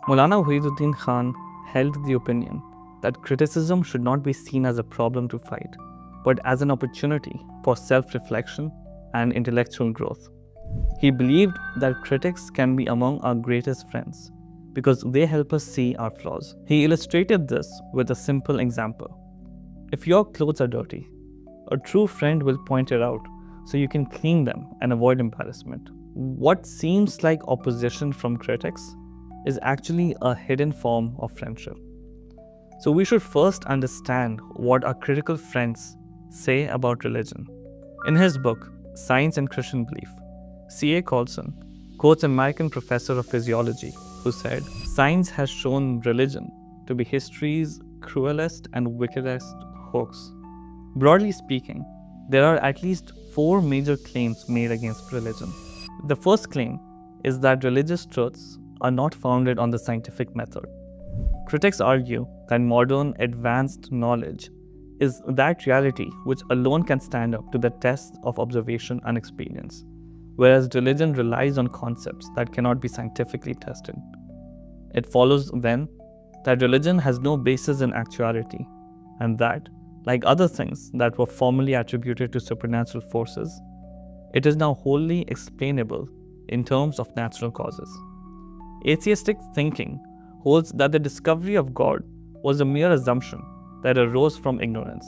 Maulana Wahiduddin Khan held the opinion that criticism should not be seen as a problem to fight, but as an opportunity for self-reflection and intellectual growth. He believed that critics can be among our greatest friends because they help us see our flaws. He illustrated this with a simple example. If your clothes are dirty, a true friend will point it out so you can clean them and avoid embarrassment. What seems like opposition from critics is actually a hidden form of friendship. So we should first understand what our critical friends say about religion. In his book, Science and Christian Belief, C.A. Colson quotes an American professor of physiology who said, "Science has shown religion to be history's cruelest and wickedest hoax." Broadly speaking, there are at least 4 major claims made against religion. The first claim is that religious truths are not founded on the scientific method. Critics argue that modern advanced knowledge is that reality which alone can stand up to the test of observation and experience, whereas religion relies on concepts that cannot be scientifically tested. It follows then that religion has no basis in actuality, and that, like other things that were formerly attributed to supernatural forces, it is now wholly explainable in terms of natural causes. Atheistic thinking holds that the discovery of God was a mere assumption that arose from ignorance,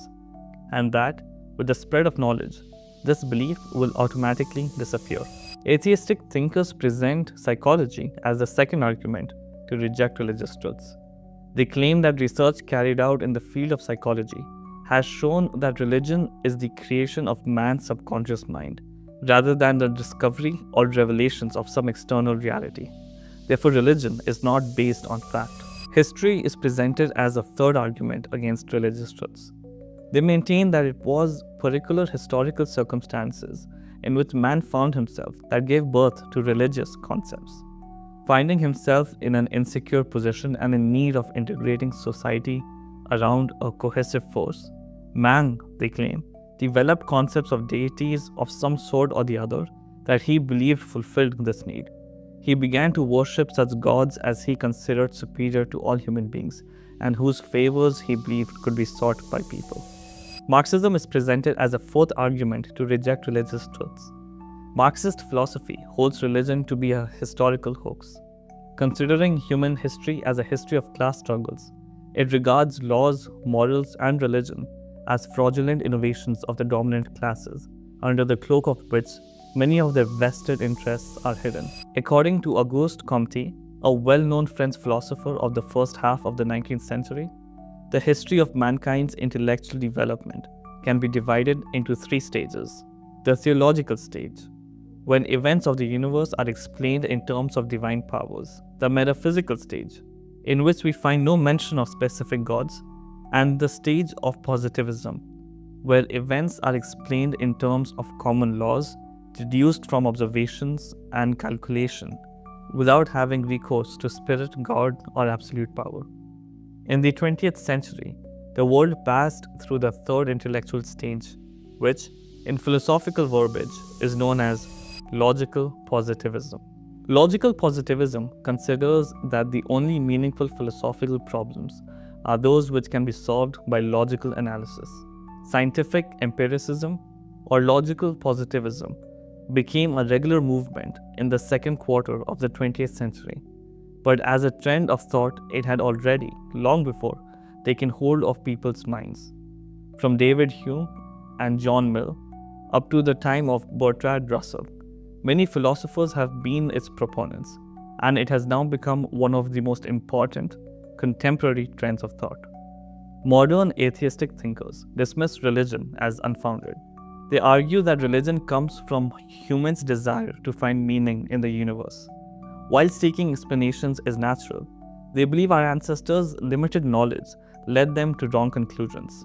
and that, with the spread of knowledge, this belief will automatically disappear. Atheistic thinkers present psychology as the second argument to reject religious truths. They claim that research carried out in the field of psychology has shown that religion is the creation of man's subconscious mind, rather than the discovery or revelations of some external reality. Therefore, religion is not based on fact. History is presented as a third argument against religious truths. They maintain that it was particular historical circumstances in which man found himself that gave birth to religious concepts. Finding himself in an insecure position and in need of integrating society around a cohesive force, man, they claim, developed concepts of deities of some sort or the other that he believed fulfilled this need. He began to worship such gods as he considered superior to all human beings and whose favors he believed could be sought by people. Marxism is presented as a fourth argument to reject religious truths. Marxist philosophy holds religion to be a historical hoax. Considering human history as a history of class struggles, it regards laws, morals, and religion as fraudulent innovations of the dominant classes, under the cloak of which many of their vested interests are hidden. According to Auguste Comte, a well-known French philosopher of the first half of the 19th century, the history of mankind's intellectual development can be divided into 3 stages. The theological stage, when events of the universe are explained in terms of divine powers. The metaphysical stage, in which we find no mention of specific gods. And the stage of positivism, where events are explained in terms of common laws deduced from observations and calculation, without having recourse to spirit, God, or absolute power. In the 20th century, the world passed through the third intellectual stage, which, in philosophical verbiage, is known as logical positivism. Logical positivism considers that the only meaningful philosophical problems are those which can be solved by logical analysis. Scientific empiricism, or logical positivism, became a regular movement in the second quarter of the 20th century. But as a trend of thought, it had already, long before, taken hold of people's minds. From David Hume and John Mill up to the time of Bertrand Russell, many philosophers have been its proponents, and it has now become one of the most important contemporary trends of thought. Modern atheistic thinkers dismiss religion as unfounded. They argue that religion comes from humans' desire to find meaning in the universe. While seeking explanations is natural, they believe our ancestors' limited knowledge led them to wrong conclusions,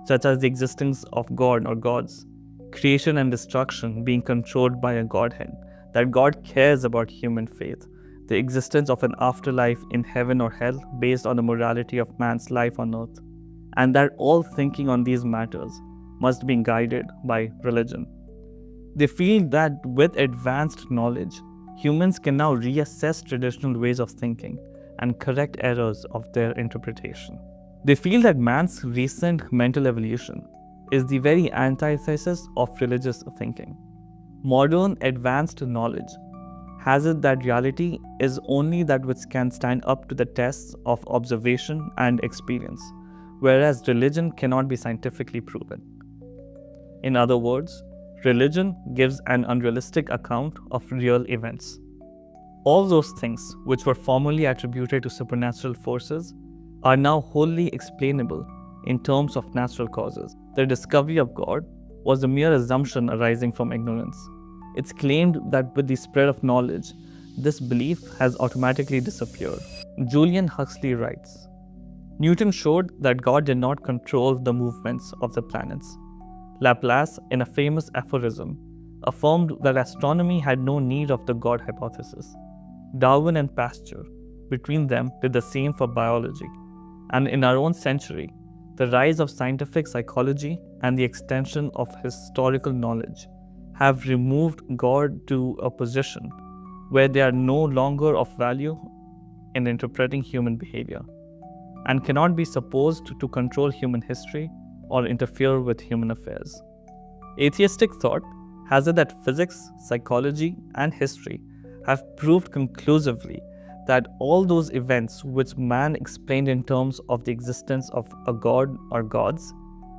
such as the existence of God or gods, creation and destruction being controlled by a godhead, that God cares about human faith, the existence of an afterlife in heaven or hell based on the morality of man's life on earth, and that all thinking on these matters must be guided by religion. They feel that with advanced knowledge, humans can now reassess traditional ways of thinking and correct errors of their interpretation. They feel that man's recent mental evolution is the very antithesis of religious thinking. Modern advanced knowledge has it that reality is only that which can stand up to the tests of observation and experience, whereas religion cannot be scientifically proven. In other words, religion gives an unrealistic account of real events. All those things which were formerly attributed to supernatural forces are now wholly explainable in terms of natural causes. The discovery of God was a mere assumption arising from ignorance. It's claimed that with the spread of knowledge, this belief has automatically disappeared. Julian Huxley writes, Newton showed that God did not control the movements of the planets. Laplace, in a famous aphorism, affirmed that astronomy had no need of the God hypothesis. Darwin and Pasteur, between them, did the same for biology. And in our own century, the rise of scientific psychology and the extension of historical knowledge have removed God to a position where they are no longer of value in interpreting human behavior and cannot be supposed to control human history or interfere with human affairs. Atheistic thought has it that physics, psychology, and history have proved conclusively that all those events which man explained in terms of the existence of a god or gods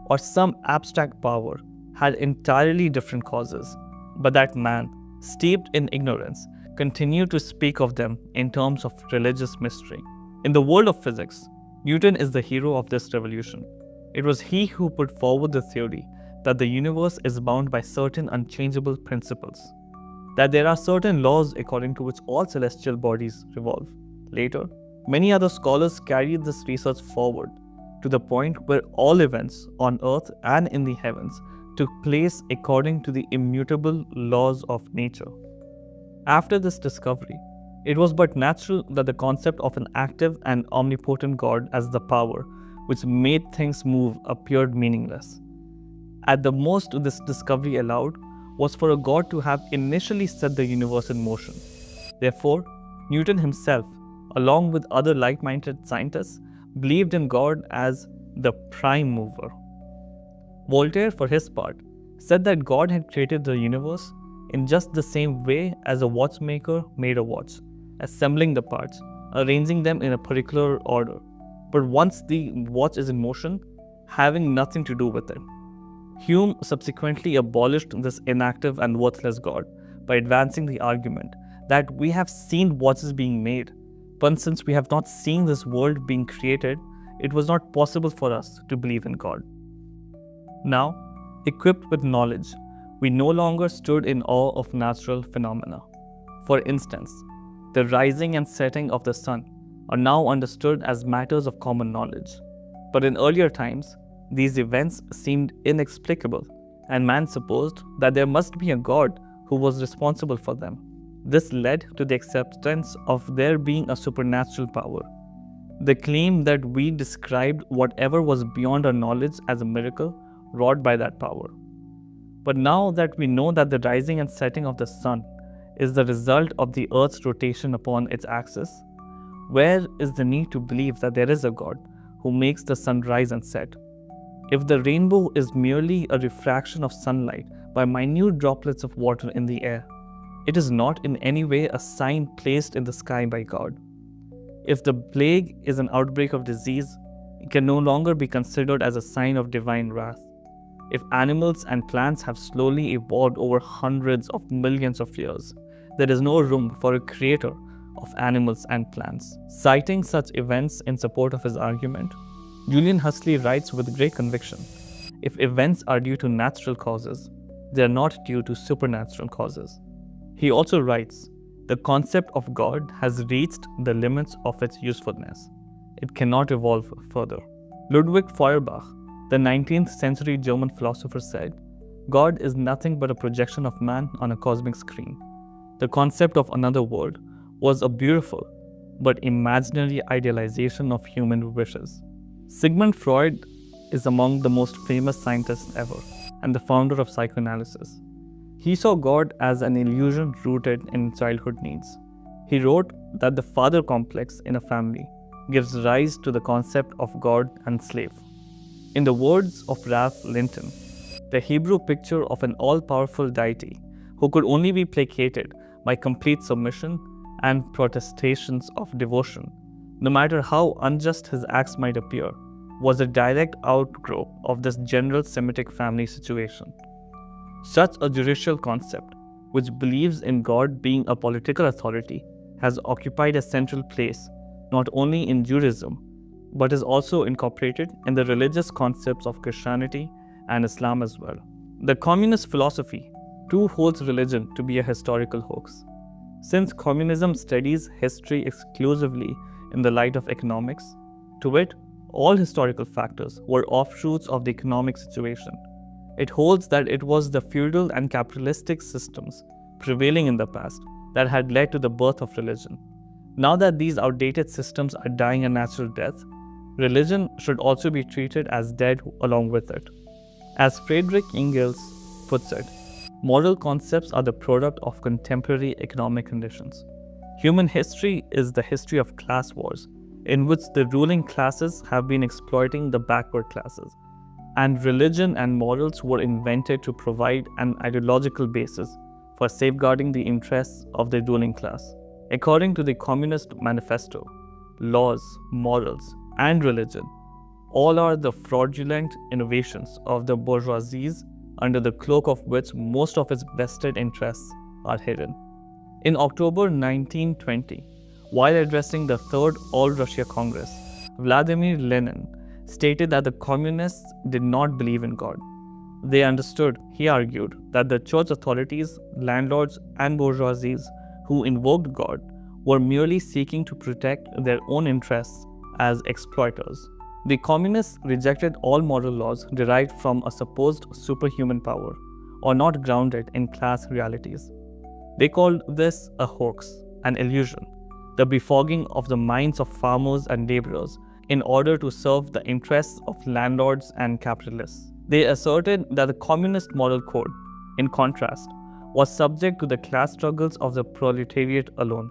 or some abstract power had entirely different causes, but that man, steeped in ignorance, continued to speak of them in terms of religious mystery. In the world of physics, Newton is the hero of this revolution. It was he who put forward the theory that the universe is bound by certain unchangeable principles, that there are certain laws according to which all celestial bodies revolve. Later, many other scholars carried this research forward to the point where all events on earth and in the heavens took place according to the immutable laws of nature. After this discovery, it was but natural that the concept of an active and omnipotent God as the power which made things move appeared meaningless. At the most, this discovery allowed was for a God to have initially set the universe in motion. Therefore, Newton himself, along with other like-minded scientists, believed in God as the prime mover. Voltaire, for his part, said that God had created the universe in just the same way as a watchmaker made a watch, assembling the parts, arranging them in a particular order, but once the watch is in motion, having nothing to do with it. Hume subsequently abolished this inactive and worthless God by advancing the argument that we have seen watches being made, but since we have not seen this world being created, it was not possible for us to believe in God. Now, equipped with knowledge, we no longer stood in awe of natural phenomena. For instance, the rising and setting of the sun are now understood as matters of common knowledge. But in earlier times, these events seemed inexplicable, and man supposed that there must be a God who was responsible for them. This led to the acceptance of there being a supernatural power. The claim that we described whatever was beyond our knowledge as a miracle wrought by that power. But now that we know that the rising and setting of the sun is the result of the earth's rotation upon its axis, where is the need to believe that there is a God who makes the sun rise and set? If the rainbow is merely a refraction of sunlight by minute droplets of water in the air, it is not in any way a sign placed in the sky by God. If the plague is an outbreak of disease, it can no longer be considered as a sign of divine wrath. If animals and plants have slowly evolved over hundreds of millions of years, there is no room for a creator of animals and plants. Citing such events in support of his argument, Julian Huxley writes with great conviction, if events are due to natural causes, they are not due to supernatural causes. He also writes, the concept of God has reached the limits of its usefulness. It cannot evolve further. Ludwig Feuerbach, the 19th century German philosopher, said, God is nothing but a projection of man on a cosmic screen. The concept of another world was a beautiful but imaginary idealization of human wishes. Sigmund Freud is among the most famous scientists ever and the founder of psychoanalysis. He saw God as an illusion rooted in childhood needs. He wrote that the father complex in a family gives rise to the concept of God and slave. In the words of Ralph Linton, the Hebrew picture of an all-powerful deity who could only be placated by complete submission and protestations of devotion, no matter how unjust his acts might appear, was a direct outgrowth of this general Semitic family situation. Such a judicial concept, which believes in God being a political authority, has occupied a central place not only in Judaism, but is also incorporated in the religious concepts of Christianity and Islam as well. The communist philosophy too holds religion to be a historical hoax. Since communism studies history exclusively in the light of economics, to wit, all historical factors were offshoots of the economic situation. It holds that it was the feudal and capitalistic systems prevailing in the past that had led to the birth of religion. Now that these outdated systems are dying a natural death, religion should also be treated as dead along with it. As Friedrich Engels puts it, moral concepts are the product of contemporary economic conditions. Human history is the history of class wars, in which the ruling classes have been exploiting the backward classes, and religion and morals were invented to provide an ideological basis for safeguarding the interests of the ruling class. According to the Communist Manifesto, laws, morals, and religion all are the fraudulent innovations of the bourgeoisie under the cloak of which most of its vested interests are hidden. In October 1920, while addressing the Third All-Russia Congress, Vladimir Lenin stated that the communists did not believe in God. They understood, he argued, that the church authorities, landlords, and bourgeoisie who invoked God were merely seeking to protect their own interests as exploiters. The communists rejected all moral laws derived from a supposed superhuman power or not grounded in class realities. They called this a hoax, an illusion, the befogging of the minds of farmers and laborers in order to serve the interests of landlords and capitalists. They asserted that the communist moral code, in contrast, was subject to the class struggles of the proletariat alone.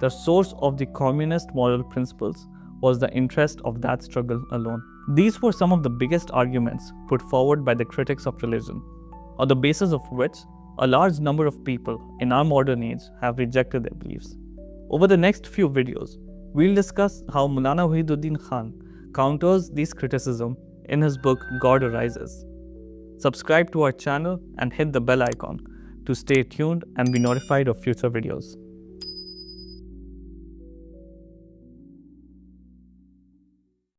The source of the communist moral principles was the interest of that struggle alone. These were some of the biggest arguments put forward by the critics of religion, on the basis of which a large number of people in our modern age have rejected their beliefs. Over the next few videos, we'll discuss how Maulana Wahiduddin Khan counters these criticisms in his book God Arises. Subscribe to our channel and hit the bell icon to stay tuned and be notified of future videos.